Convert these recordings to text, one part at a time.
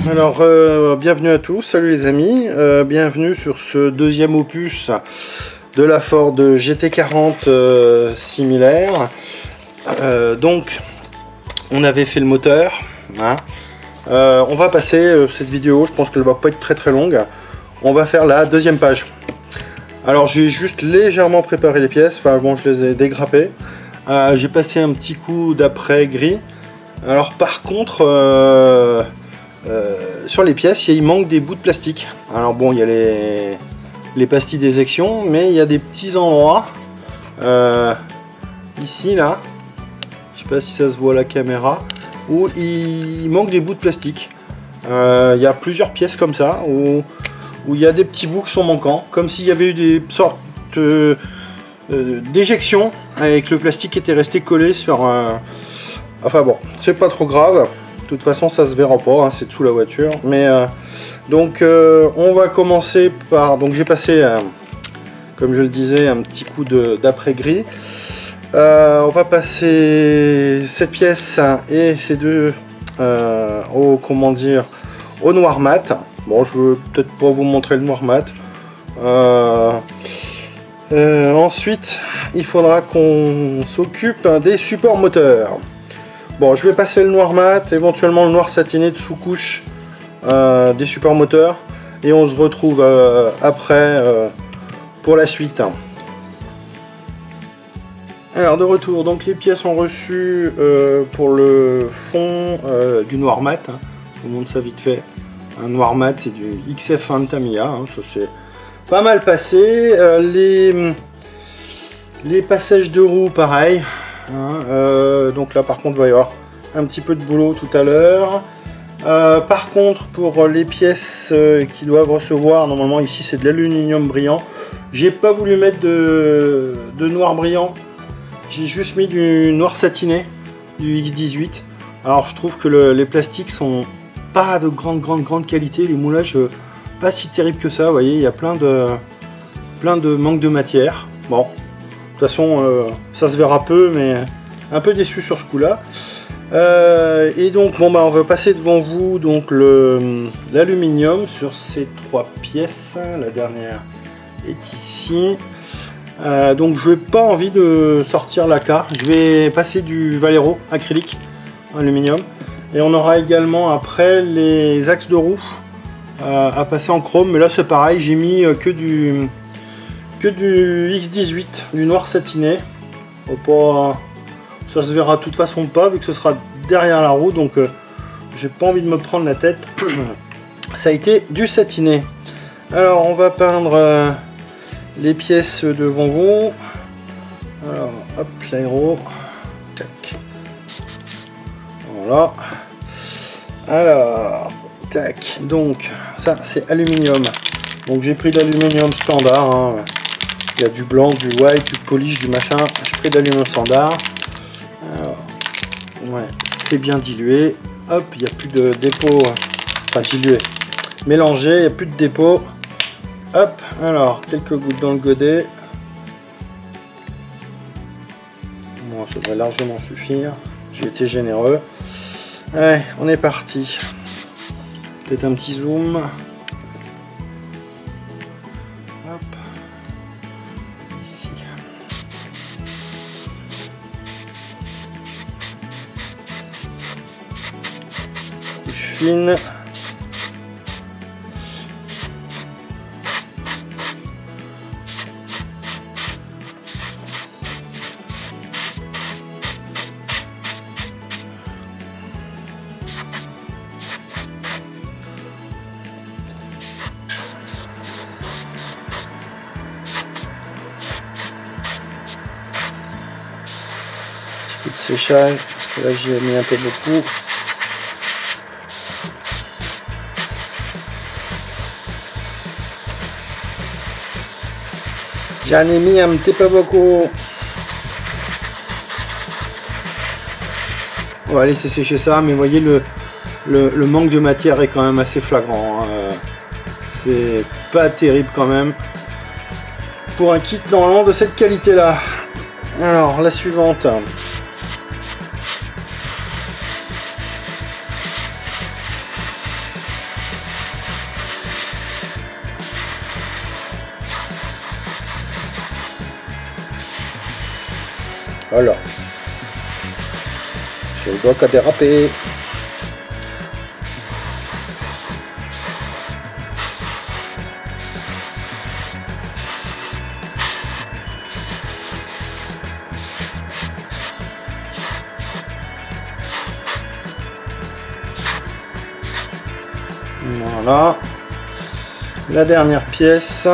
Alors, bienvenue à tous, salut les amis, bienvenue sur ce deuxième opus de la Ford GT40 similaire. Donc, on avait fait le moteur, hein. On va passer cette vidéo, je pense qu'elle va pas être très longue. On va faire la deuxième page. Alors, j'ai juste légèrement préparé les pièces, enfin bon, je les ai dégrappées. J'ai passé un petit coup d'après gris. Alors par contre, sur les pièces, il manque des bouts de plastique. Alors bon, il y a les pastilles d'éjection, mais il y a des petits endroits, ici, là, je sais pas si ça se voit à la caméra, où il manque des bouts de plastique. Il y a plusieurs pièces comme ça, où il y a des petits bouts qui sont manquants, comme s'il y avait eu des sortes d'éjection, avec le plastique qui était resté collé sur... Enfin bon, c'est pas trop grave. De toute façon, ça se verra pas, hein, c'est sous la voiture. Mais donc, on va commencer par... Donc, j'ai passé, comme je le disais, un petit coup d'après-gris. On va passer cette pièce et ces deux au, comment dire, au noir mat. Bon, je veux peut-être pas vous montrer le noir mat. Ensuite, il faudra qu'on s'occupe des supports moteurs. Bon, je vais passer le noir mat, éventuellement le noir satiné de sous-couche des supports moteurs. Et on se retrouve après pour la suite. Alors, de retour, donc les pièces ont reçu pour le fond du noir mat. Hein. Je vous montre ça vite fait. Un noir mat, c'est du XF1 de Tamiya. Hein, ça c'est pas mal passé. Les passages de roues, pareil. Hein, donc là par contre il va y avoir un petit peu de boulot tout à l'heure. Par contre pour les pièces qui doivent recevoir, normalement ici c'est de l'aluminium brillant. J'ai pas voulu mettre de noir brillant, j'ai juste mis du noir satiné, du X18. Alors je trouve que les plastiques sont pas de grande qualité, les moulages pas si terribles que ça. Vous voyez, il y a plein de manque de matière. Bon, de toute façon, ça se verra peu, mais un peu déçu sur ce coup-là. Et donc, bon, bah, on va passer devant vous donc l'aluminium sur ces trois pièces. La dernière est ici. Donc, je n'ai pas envie de sortir la carte. Je vais passer du Valero acrylique aluminium. Et on aura également après les axes de roue à passer en chrome. Mais là, c'est pareil, j'ai mis que du X18, du noir satiné. Ça se verra de toute façon pas, vu que ce sera derrière la roue, donc j'ai pas envie de me prendre la tête. Ça a été du satiné. Alors on va peindre les pièces devant vous. Alors hop, l'aéro. Tac. Voilà. Alors, tac. Donc ça c'est aluminium. Donc j'ai pris de l'aluminium standard. Hein. Il y a du blanc, du white, du polish, du machin. J'ai pris de l'aluminium standard. Alors, ouais, c'est bien dilué. Hop, il n'y a plus de dépôt. Enfin, dilué. Mélangé, il n'y a plus de dépôt. Hop, alors, quelques gouttes dans le godet. Bon, ça devrait largement suffire. J'ai été généreux. Allez, on est parti. Peut-être un petit zoom. Fine. Petit peu de séchage, parce que là j'y ai mis un peu beaucoup. J'en ai mis un petit peu beaucoup. On va laisser sécher ça, mais vous voyez le manque de matière est quand même assez flagrant. Hein. C'est pas terrible quand même pour un kit normalement de cette qualité là. Alors la suivante. Alors, je dois qu'à déraper. Voilà, la dernière pièce.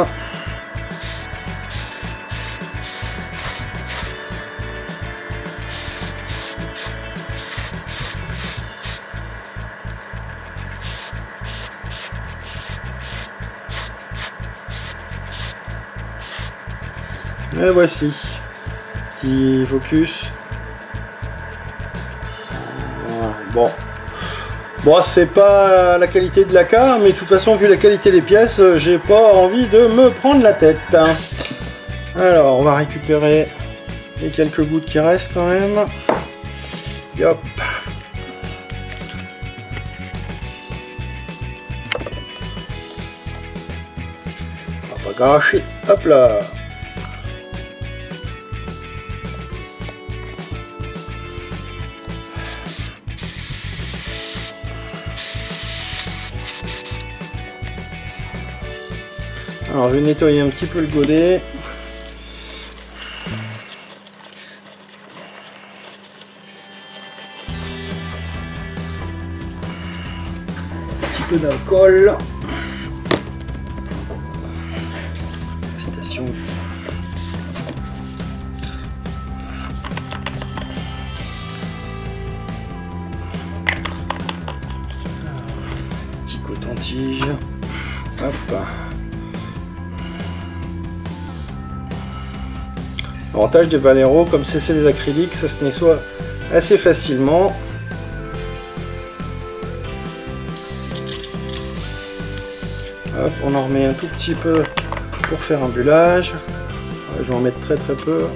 Et voici, petit focus. Voilà. Bon, c'est pas la qualité de la car, mais de toute façon, vu la qualité des pièces, j'ai pas envie de me prendre la tête. Alors, on va récupérer les quelques gouttes qui restent quand même. Et hop. On va pas gâcher. Hop là. Alors je vais nettoyer un petit peu le godet. Un petit peu d'alcool. Station. Petit coton-tige. Hop. L'avantage des Valero, comme c'est des acryliques, ça se nettoie assez facilement. Hop, on en remet un tout petit peu pour faire un bullage. Je vais en mettre très peu.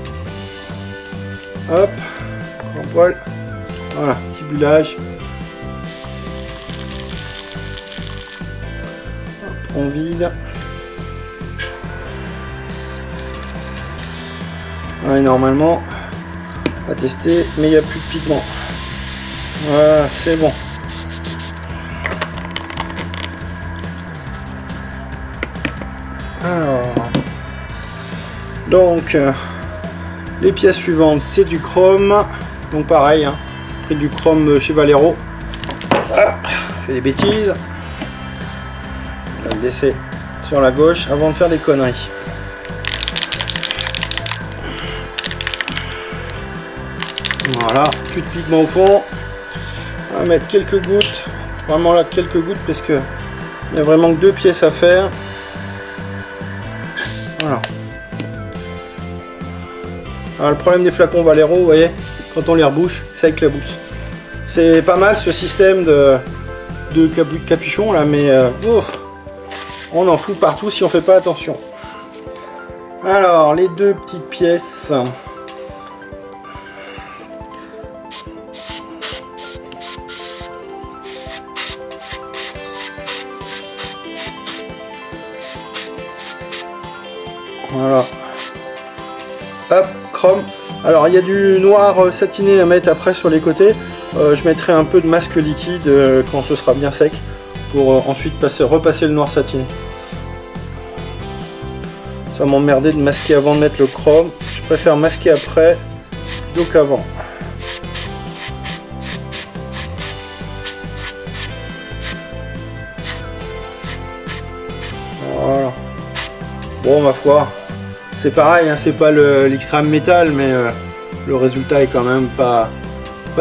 Hop, grand poil. Voilà, petit bullage. Hop, on vide. Ouais, normalement, on va tester, mais il n'y a plus de pigment. Voilà, c'est bon. Alors, donc, les pièces suivantes, c'est du chrome. Donc pareil, hein, pris du chrome chez Valero. Ah, je fais des bêtises. On va le laisser sur la gauche avant de faire des conneries. Voilà, plus de pigment au fond. On va mettre quelques gouttes, vraiment là quelques gouttes parce que il n'y a vraiment que 2 pièces à faire. Voilà. Alors, le problème des flacons Valero, vous voyez, quand on les rebouche, ça éclabousse. C'est pas mal ce système de capuchon là, mais on en fout partout si on fait pas attention. Alors, les 2 petites pièces. Voilà. Hop, chrome. Alors il y a du noir satiné à mettre après sur les côtés. Je mettrai un peu de masque liquide quand ce sera bien sec pour ensuite repasser le noir satiné. Ça m'emmerdait de masquer avant de mettre le chrome. Je préfère masquer après plutôt qu'avant. Voilà. Bon, ma foi. C'est pareil, hein, c'est pas l'extrême métal, mais le résultat est quand même pas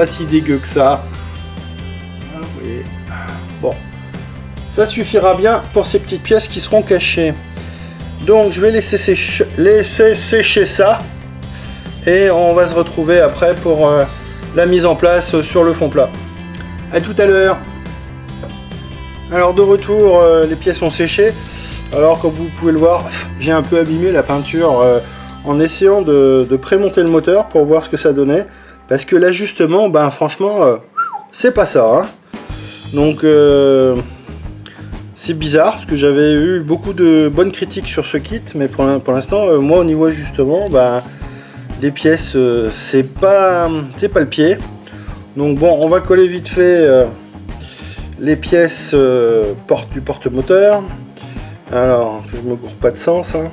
si dégueu que ça. Vous voyez. Bon, ça suffira bien pour ces petites pièces qui seront cachées. Donc je vais laisser sécher ça et on va se retrouver après pour la mise en place sur le fond plat. À tout à l'heure. Alors de retour, les pièces sont séchées. Alors comme vous pouvez le voir, j'ai un peu abîmé la peinture en essayant de prémonter le moteur pour voir ce que ça donnait. Parce que l'ajustement, ben franchement, c'est pas ça. Hein. Donc c'est bizarre, parce que j'avais eu beaucoup de bonnes critiques sur ce kit. Mais pour l'instant, moi au niveau ajustement, ben, les pièces, c'est pas le pied. Donc bon, on va coller vite fait les pièces du porte-moteur. Alors, que je me gourre pas de sens, hein.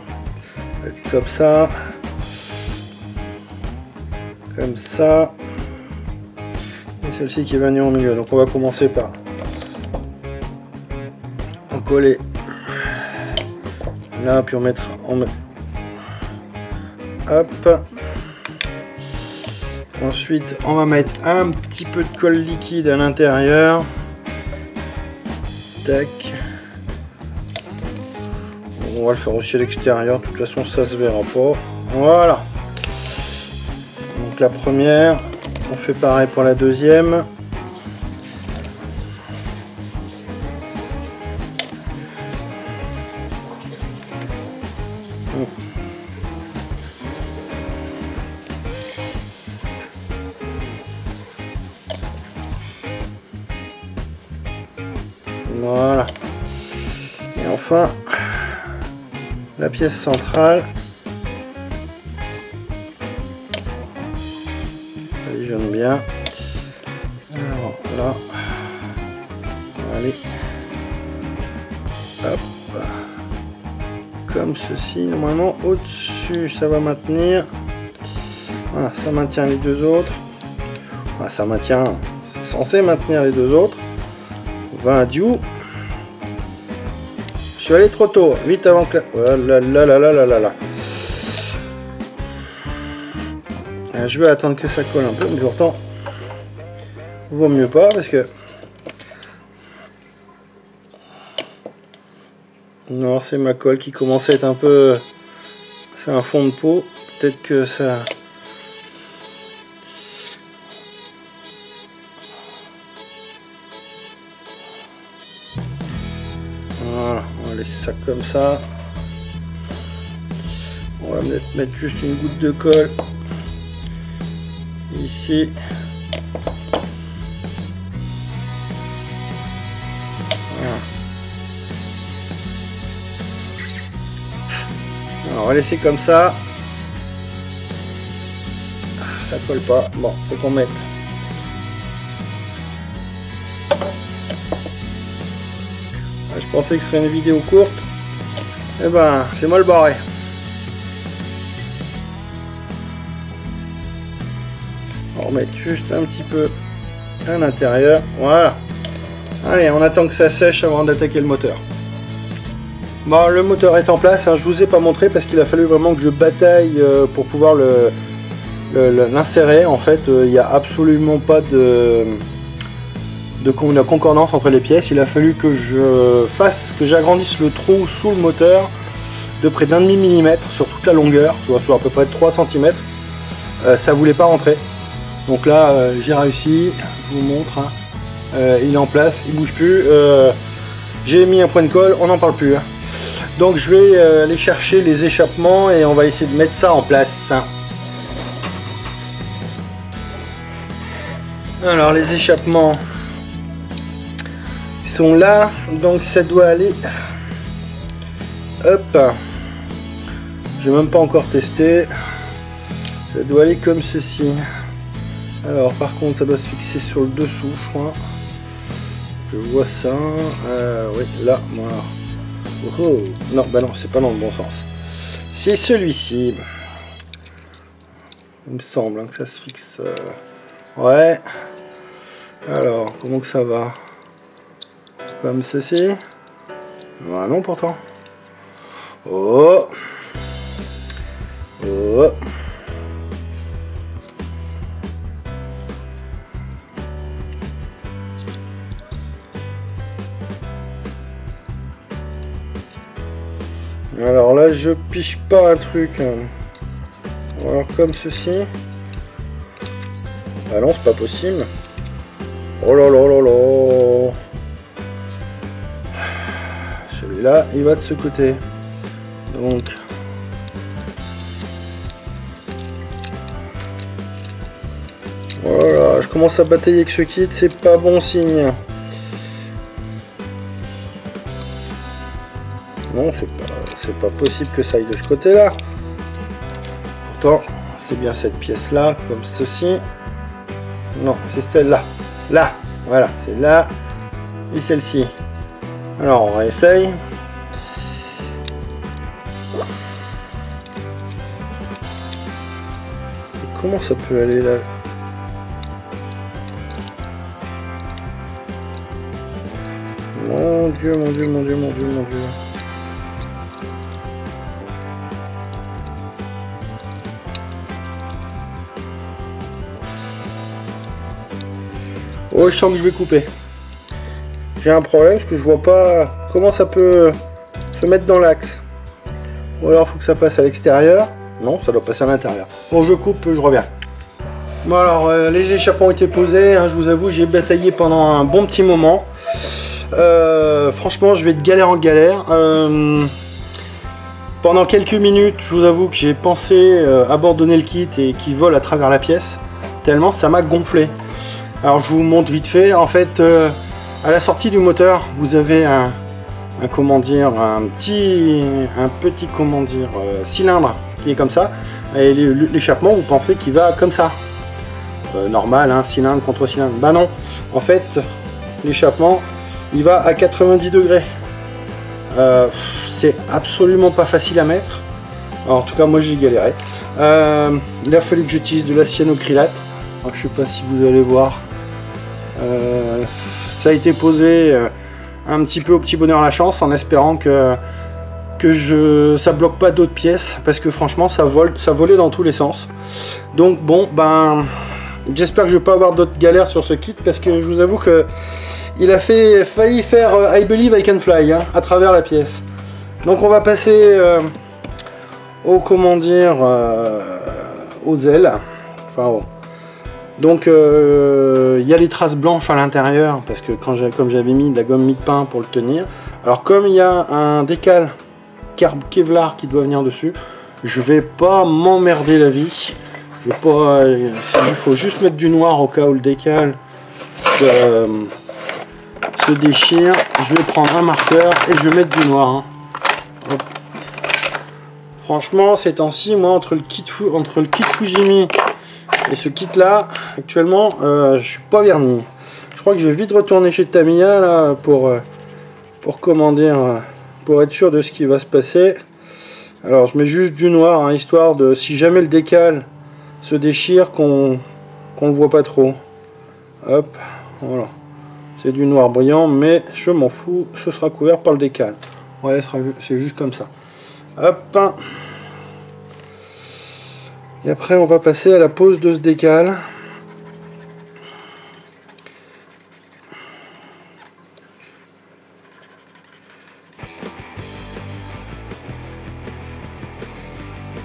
Comme ça, comme ça, et celle-ci qui est venue au milieu. Donc on va commencer par en coller là, puis on mettra hop. Ensuite, on va mettre un petit peu de colle liquide à l'intérieur. Tac. On va le faire aussi à l'extérieur. De toute façon, ça se verra pas. Voilà. Donc la première, on fait pareil pour la deuxième. Voilà. Et enfin, la pièce centrale. Allez, j'aime bien. Alors là, allez, hop, comme ceci. Normalement, au-dessus, ça va maintenir. Voilà, ça maintient les deux autres. Voilà, ça maintient. C'est censé maintenir les deux autres. 20 diou. Je suis allé trop tôt, vite avant que la... Voilà, là. Je vais attendre que ça colle un peu, mais pourtant, vaut mieux pas parce que... Non, c'est ma colle qui commence à être un peu... C'est un fond de peau, peut-être que ça... Voilà, on va laisser ça comme ça. On va mettre juste une goutte de colle ici. Voilà. Alors, on va laisser comme ça. Ça colle pas. Bon, faut qu'on mette. Je pensais que ce serait une vidéo courte. Et ben, c'est mal barré. On va remettre juste un petit peu à l'intérieur. Voilà. Allez, on attend que ça sèche avant d'attaquer le moteur. Bon, le moteur est en place. Hein, je vous ai pas montré parce qu'il a fallu vraiment que je bataille pour pouvoir l'insérer. En fait, il n'y a absolument pas de concordance entre les pièces. Il a fallu que j'agrandisse le trou sous le moteur de près d'1,5 mm sur toute la longueur, soit à peu près 3 cm. Ça voulait pas rentrer. Donc là, j'ai réussi. Je vous montre. Hein. Il est en place, il bouge plus. J'ai mis un point de colle, on n'en parle plus. Hein. Donc je vais aller chercher les échappements et on va essayer de mettre ça en place. Hein. Alors les échappements sont là, donc ça doit aller. Hop, j'ai même pas encore testé. Ça doit aller comme ceci. Alors par contre ça doit se fixer sur le dessous, je crois. Je vois ça. Oui, là, voilà. Oh, non, bah non, c'est pas dans le bon sens. C'est celui-ci. Il me semble hein, que ça se fixe. Ouais. Alors, comment que ça va? Comme ceci. Ah non, pourtant. Oh. Oh. Alors là, je piche pas un truc. Alors comme ceci. Ah non, c'est pas possible. Oh là là là là. Celui-là, il va de ce côté. Donc. Voilà, je commence à batailler avec ce kit, c'est pas bon signe. Non, c'est pas possible que ça aille de ce côté-là. Pourtant, c'est bien cette pièce là, comme ceci. Non, c'est celle-là. Là, voilà, c'est là et celle-ci. Alors on réessaye. Comment ça peut aller là? Mon Dieu, mon Dieu, mon Dieu, mon Dieu, mon Dieu. Oh, je sens que je vais couper. J'ai un problème parce que je vois pas comment ça peut se mettre dans l'axe. Ou alors il faut que ça passe à l'extérieur. Non, ça doit passer à l'intérieur. Bon, je coupe, je reviens. Bon alors, les échappements ont été posés. Hein, je vous avoue, j'ai bataillé pendant un bon petit moment. Franchement, je vais de galère en galère. Pendant quelques minutes, je vous avoue que j'ai pensé abandonner le kit et qu'il vole à travers la pièce. Tellement ça m'a gonflé. Alors je vous montre vite fait. En fait, à la sortie du moteur, vous avez un petit cylindre qui est comme ça. Et l'échappement, vous pensez qu'il va comme ça. Normal, hein, cylindre contre cylindre. Bah non. En fait, l'échappement, il va à 90 degrés. C'est absolument pas facile à mettre. Alors, en tout cas, moi j'ai galéré. Il a fallu que j'utilise de la cyanocrylate. Alors, je sais pas si vous allez voir. Ça a été posé un petit peu au petit bonheur la chance, en espérant que ça bloque pas d'autres pièces, parce que franchement ça volait dans tous les sens. Donc bon, ben j'espère que je vais pas avoir d'autres galères sur ce kit, parce que je vous avoue que il a failli faire I Believe I Can Fly, hein, à travers la pièce. Donc on va passer aux ailes, enfin donc il y a les traces blanches à l'intérieur, parce que comme j'avais mis de la gomme mie-de-pain pour le tenir. Alors comme il y a un décal Kevlar qui doit venir dessus, je vais pas m'emmerder la vie. Je vais pas, il faut juste mettre du noir au cas où le décal se déchire. Je vais prendre un marqueur et je vais mettre du noir, hein. Franchement, ces temps-ci, moi, entre le kit Fujimi et ce kit là, actuellement, je suis pas verni. Je crois que je vais vite retourner chez Tamiya là pour comment dire, pour être sûr de ce qui va se passer. Alors je mets juste du noir, hein, histoire de, si jamais le décal se déchire, qu'on le voit pas trop. Hop, voilà. C'est du noir brillant, mais je m'en fous, ce sera couvert par le décal. Ouais, c'est juste comme ça. Hop. Et après on va passer à la pose de ce décal.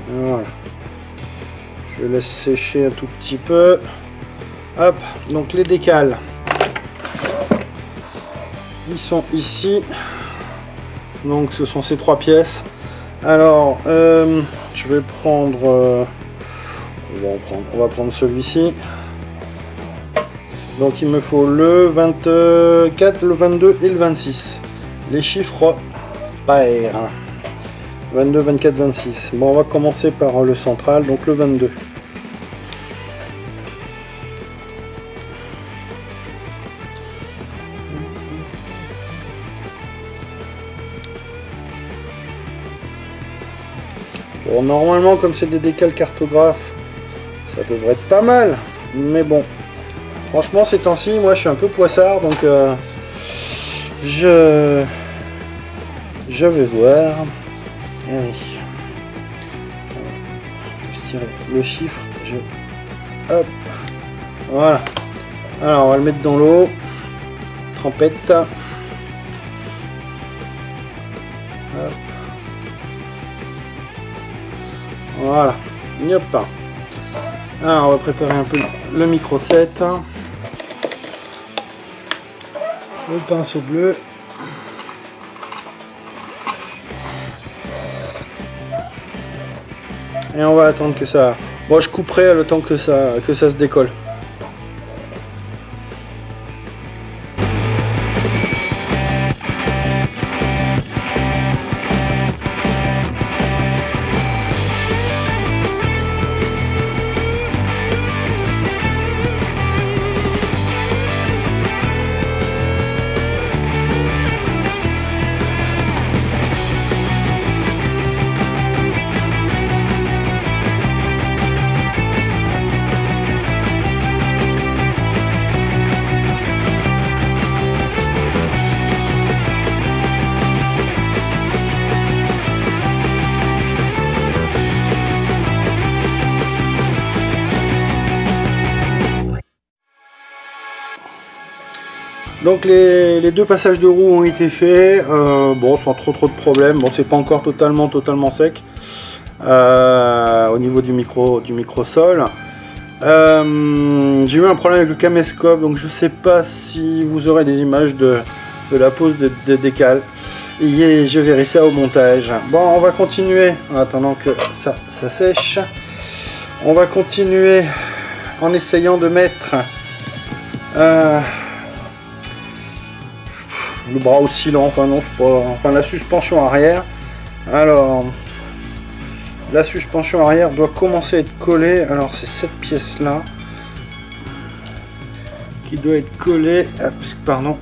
Voilà. Je laisse sécher un tout petit peu. Hop, donc les décals, ils sont ici. Donc ce sont ces trois pièces. Alors je vais prendre on va prendre celui-ci. Donc il me faut le 24, le 22 et le 26. Les chiffres pairs. 22, 24, 26. Bon, on va commencer par le central, donc le 22. Bon, normalement, comme c'est des décals cartographes, ça devrait être pas mal. Mais bon, franchement, ces temps-ci, moi, je suis un peu poissard, donc je vais voir. Allez. Je tirer le chiffre. Hop. Voilà. Alors, on va le mettre dans l'eau. Trempette. Hop. Voilà. Hop. Alors, on va préparer un peu le micro-set. Le pinceau bleu. Et on va attendre que ça... Bon, je couperai le temps que ça se décolle. Donc les deux passages de roue ont été faits, bon, sans trop de problèmes. Bon, c'est pas encore totalement sec au niveau du micro-sol. J'ai eu un problème avec le caméscope, donc je sais pas si vous aurez des images de la pose de décale. Et je verrai ça au montage. Bon, on va continuer en attendant que ça sèche. On va continuer en essayant de mettre le bras oscillant, enfin non, c'est pas, enfin la suspension arrière. Alors, la suspension arrière doit commencer à être collée. Alors c'est cette pièce là qui doit être collée, pardon,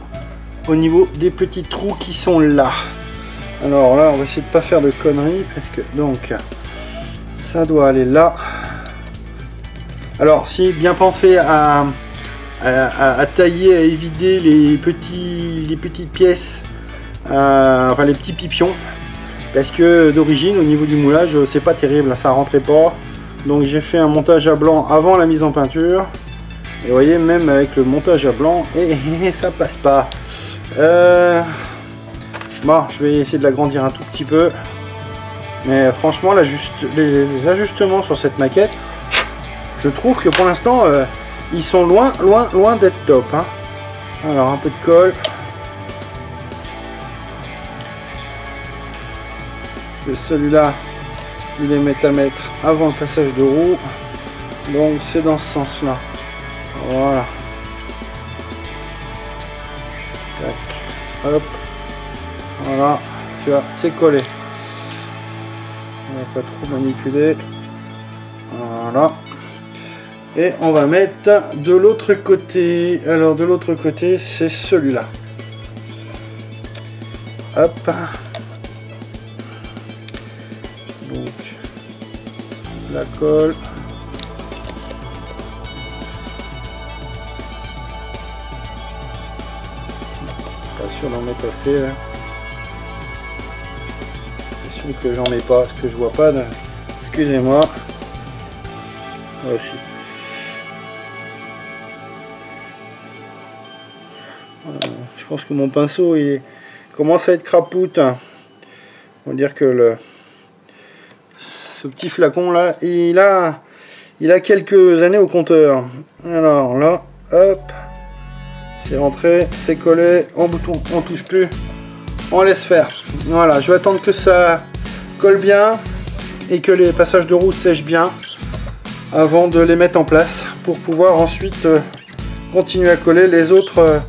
au niveau des petits trous qui sont là. Alors là, on va essayer de pas faire de conneries parce que donc ça doit aller là. Alors si bien penser à tailler, à évider les petites pièces, enfin les petits pipions, parce que d'origine au niveau du moulage c'est pas terrible, ça rentrait pas. Donc j'ai fait un montage à blanc avant la mise en peinture, et vous voyez, même avec le montage à blanc, et ça passe pas. Bon, je vais essayer de l'agrandir un tout petit peu, mais franchement les ajustements sur cette maquette, je trouve que pour l'instant ils sont loin d'être top, hein. Alors un peu de colle. Celui-là, il est à mettre avant le passage de roue, donc c'est dans ce sens-là. Voilà. Tac. Hop. Voilà. Tu vois, c'est collé. On va pas trop manipuler. Voilà. Et on va mettre de l'autre côté. Alors de l'autre côté, c'est celui-là. Hop. Donc la colle. Pas sûr d'en mettre assez. Là. C'est sûr que j'en mets pas, parce que je vois pas de. Excusez-moi. Aussi. Je pense que mon pinceau il commence à être crapoute. On va dire que ce petit flacon là, il a quelques années au compteur. Alors là, hop, c'est rentré, c'est collé, on touche plus, on laisse faire. Voilà, je vais attendre que ça colle bien et que les passages de roue sèchent bien avant de les mettre en place pour pouvoir ensuite continuer à coller les autres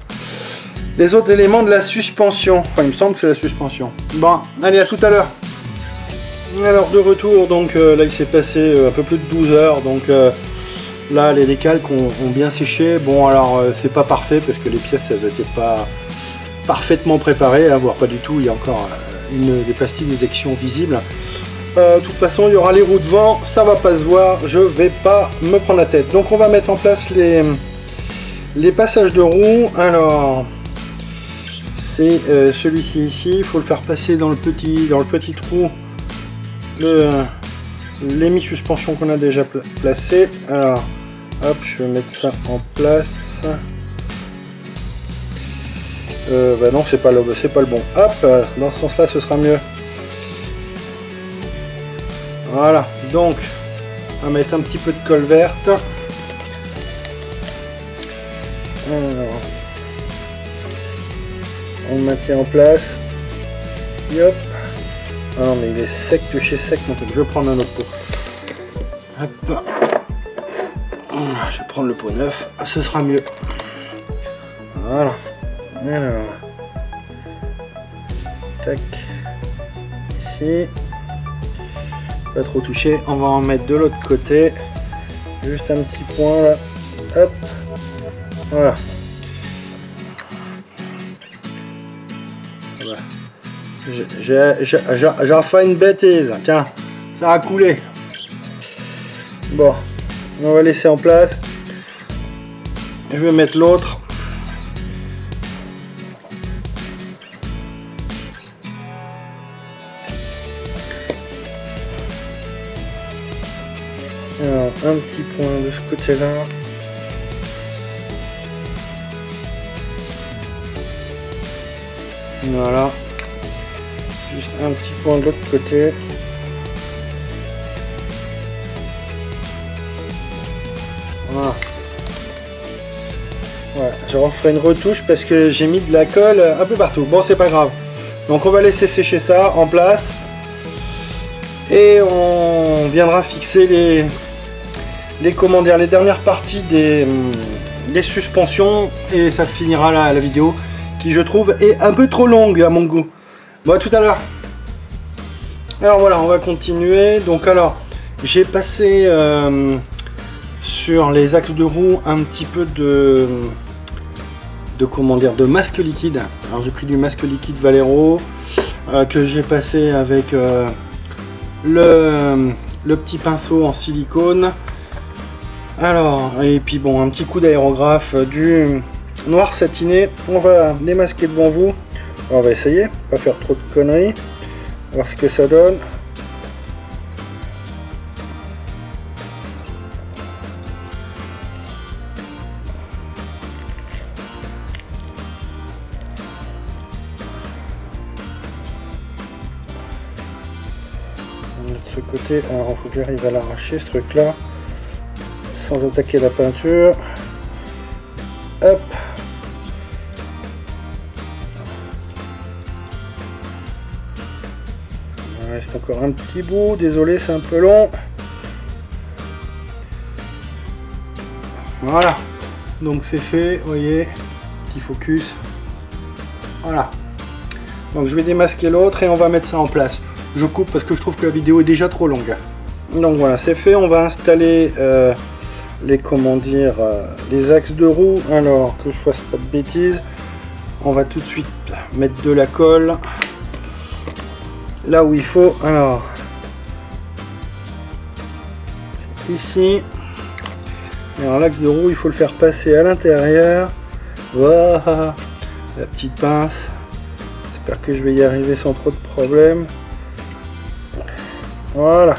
éléments de la suspension. Enfin, il me semble que c'est la suspension. Bon, allez, à tout à l'heure. Alors, de retour, donc là, il s'est passé un peu plus de 12 heures. Donc là, les décalques ont bien séché. Bon, alors, c'est pas parfait parce que les pièces, elles n'étaient pas parfaitement préparées, hein, voire pas du tout. Il y a encore des pastilles d'éjection visibles. De toute façon, il y aura les roues devant. Ça va pas se voir. Je vais pas me prendre la tête. Donc, on va mettre en place les passages de roues. Alors... c'est celui-ci ici, il faut le faire passer dans le petit trou l'hémi-suspension qu'on a déjà placé. Alors hop, je vais mettre ça en place. Bah non, c'est pas le bon. Hop, dans ce sens là ce sera mieux. Voilà, donc on va mettre un petit peu de colle verte. Alors, on le maintient en place. Et hop. Ah non, mais il est sec de chez sec, mon truc. Je vais prendre un autre pot. Hop. Je vais prendre le pot neuf. Ce sera mieux. Voilà. Alors. Tac. Ici. Pas trop touché. On va en mettre de l'autre côté. Juste un petit point là. Hop. Voilà. J'ai fait une bêtise, tiens, ça a coulé. Bon, on va laisser en place. Je vais mettre l'autre. Alors, un petit point de ce côté-là. Voilà. Juste un petit point de l'autre côté. Voilà. Voilà, je referai une retouche parce que j'ai mis de la colle un peu partout. Bon, c'est pas grave. Donc on va laisser sécher ça en place. Et on viendra fixer les dernières parties des suspensions. Et ça finira la vidéo qui, je trouve, est un peu trop longue à mon goût. Bon, à tout à l'heure. Alors voilà, on va continuer. Donc alors, j'ai passé sur les axes de roue un petit peu de masque liquide. Alors j'ai pris du masque liquide Valero que j'ai passé avec le petit pinceau en silicone. Alors, et puis bon, un petit coup d'aérographe, du noir satiné. On va démasquer devant vous. On va essayer, pas faire trop de conneries, voir ce que ça donne. De ce côté, alors il faut que j'arrive à l'arracher ce truc là sans attaquer la peinture. Hop. Il reste encore un petit bout, désolé, c'est un peu long. Voilà, donc c'est fait, vous voyez, petit focus. Voilà, donc je vais démasquer l'autre et on va mettre ça en place. Je coupe parce que je trouve que la vidéo est déjà trop longue. Donc voilà, c'est fait, on va installer les axes de roue. Alors que je fasse pas de bêtises, on va tout de suite mettre de la colle là où il faut. Alors ici, alors l'axe de roue il faut le faire passer à l'intérieur. Voilà, la petite pince. J'espère que je vais y arriver sans trop de problèmes. Voilà.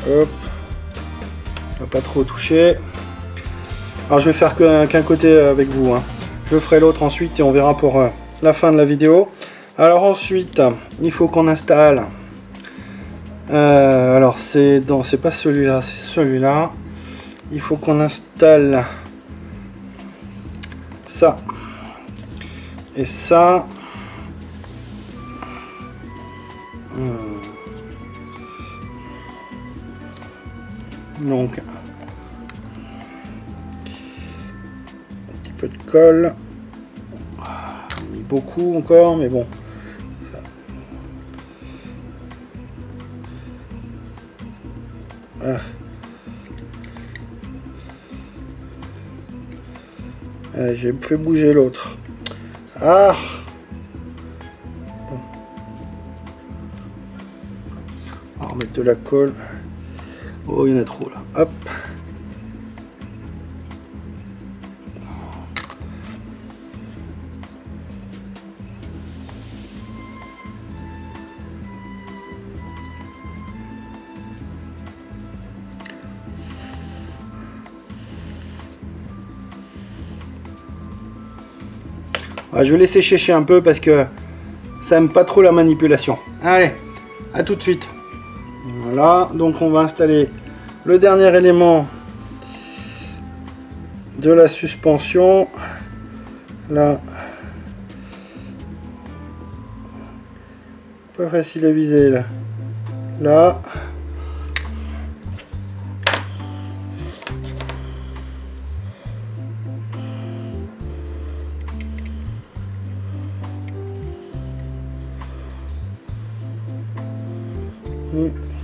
Hop, on va pas trop toucher. Alors je vais faire qu'un côté avec vous, hein. Je ferai l'autre ensuite et on verra pour la fin de la vidéo. Alors ensuite, il faut qu'on installe. Alors c'est pas celui-là, c'est celui-là. Il faut qu'on installe ça et ça. Donc un petit peu de colle, beaucoup encore, mais bon. Ah. J'ai fait bouger l'autre. Ah. Bon. On va remettre de la colle. Oh, il y en a trop là. Hop. Je vais laisser sécher un peu parce que ça aime pas trop la manipulation. Allez, à tout de suite. Voilà, donc on va installer le dernier élément de la suspension. Là, pas facile à viser là. Là.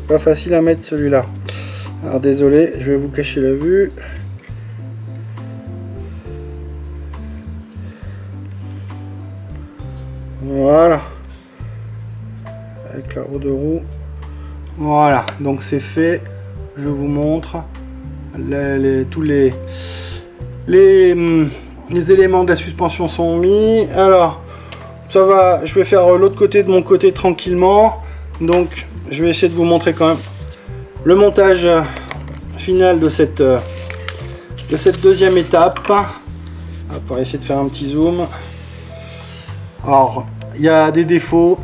Pas facile à mettre celui-là. Alors désolé, je vais vous cacher la vue. Voilà. Avec la roue de roue. Voilà, donc c'est fait. Je vous montre. Tous les éléments de la suspension sont mis. Alors, ça va. Je vais faire l'autre côté de mon côté tranquillement. Donc, je vais essayer de vous montrer quand même le montage final de de cette deuxième étape. On va essayer de faire un petit zoom. Alors, il y a des défauts,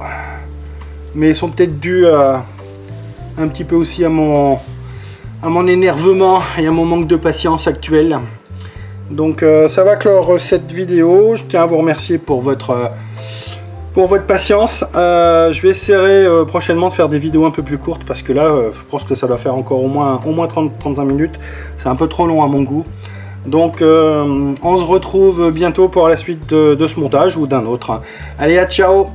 mais ils sont peut-être dus un petit peu aussi à mon énervement et à mon manque de patience actuel. Donc ça va clore cette vidéo. Je tiens à vous remercier pour votre patience. Je vais essayer prochainement de faire des vidéos un peu plus courtes parce que là, je pense que ça doit faire encore au moins 30-35 minutes. C'est un peu trop long à mon goût. Donc on se retrouve bientôt pour la suite de ce montage ou d'un autre. Allez, à ciao!